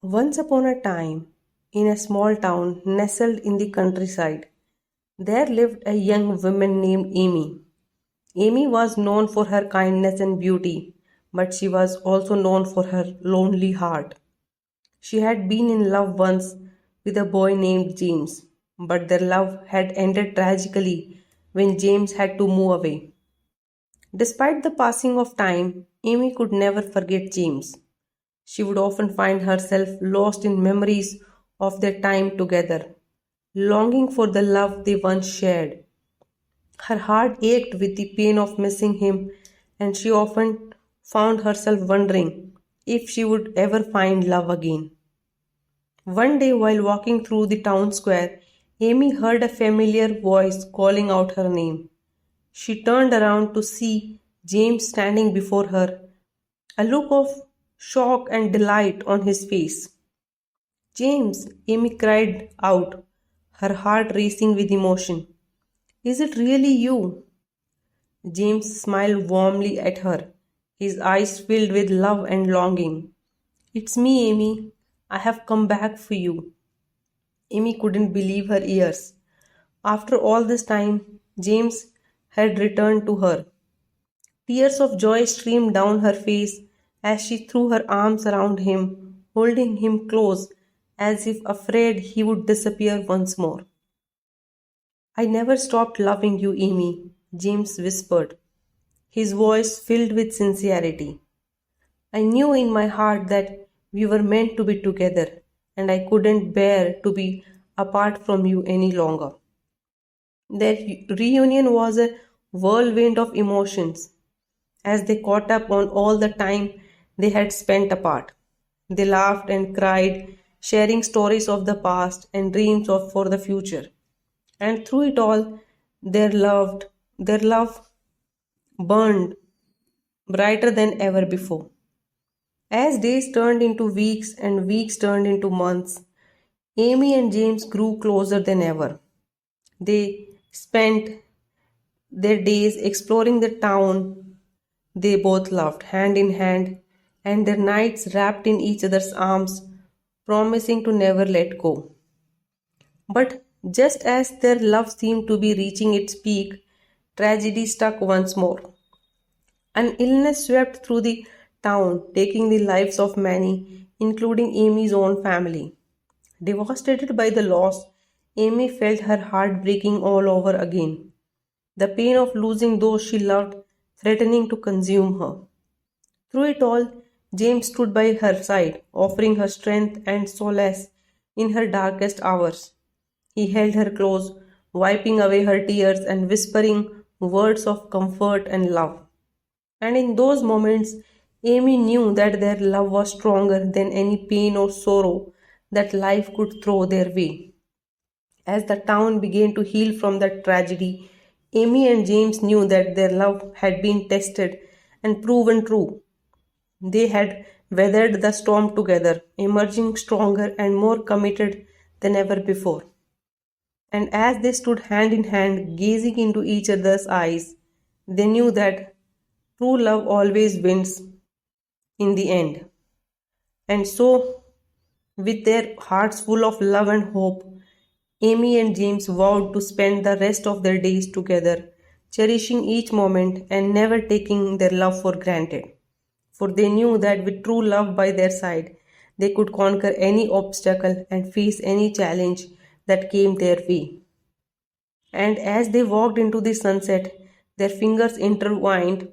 Once upon a time, in a small town nestled in the countryside, there lived a young woman named Amy. Amy was known for her kindness and beauty, but she was also known for her lonely heart. She had been in love once with a boy named James, but their love had ended tragically when James had to move away. Despite the passing of time, Amy could never forget James. She would often find herself lost in memories of their time together, longing for the love they once shared. Her heart ached with the pain of missing him, and she often found herself wondering if she would ever find love again. One day, while walking through the town square, Amy heard a familiar voice calling out her name. She turned around to see James standing before her, a look of shock and delight on his face. James, Amy cried out, her heart racing with emotion. Is it really you? James smiled warmly at her, his eyes filled with love and longing. It's me, Amy. I have come back for you. Amy couldn't believe her ears. After all this time, James had returned to her. Tears of joy streamed down her face as she threw her arms around him, holding him close as if afraid he would disappear once more. I never stopped loving you, Amy, James whispered, his voice filled with sincerity. I knew in my heart that we were meant to be together, and I couldn't bear to be apart from you any longer. Their reunion was a whirlwind of emotions as they caught up on all the time they had spent apart. They laughed and cried, sharing stories of the past and dreams of for the future. And through it all, their love burned brighter than ever before. As days turned into weeks and weeks turned into months, Amy and James grew closer than ever. They spent their days exploring the town they both loved, hand in hand, and their nights wrapped in each other's arms, promising to never let go. But just as their love seemed to be reaching its peak, tragedy struck once more. An illness swept through the town, taking the lives of many, including Amy's own family. Devastated by the loss, Amy felt her heart breaking all over again, the pain of losing those she loved threatening to consume her. Through it all, James stood by her side, offering her strength and solace in her darkest hours. He held her close, wiping away her tears and whispering words of comfort and love. And in those moments, Amy knew that their love was stronger than any pain or sorrow that life could throw their way. As the town began to heal from that tragedy, Amy and James knew that their love had been tested and proven true. They had weathered the storm together, emerging stronger and more committed than ever before. And as they stood hand in hand, gazing into each other's eyes, they knew that true love always wins in the end. And so, with their hearts full of love and hope, Amy and James vowed to spend the rest of their days together, cherishing each moment and never taking their love for granted. For they knew that with true love by their side, they could conquer any obstacle and face any challenge that came their way. And as they walked into the sunset, their fingers intertwined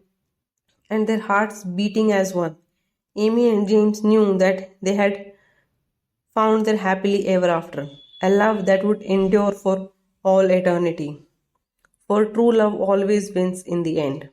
and their hearts beating as one, Amy and James knew that they had found their happily ever after, a love that would endure for all eternity. For true love always wins in the end.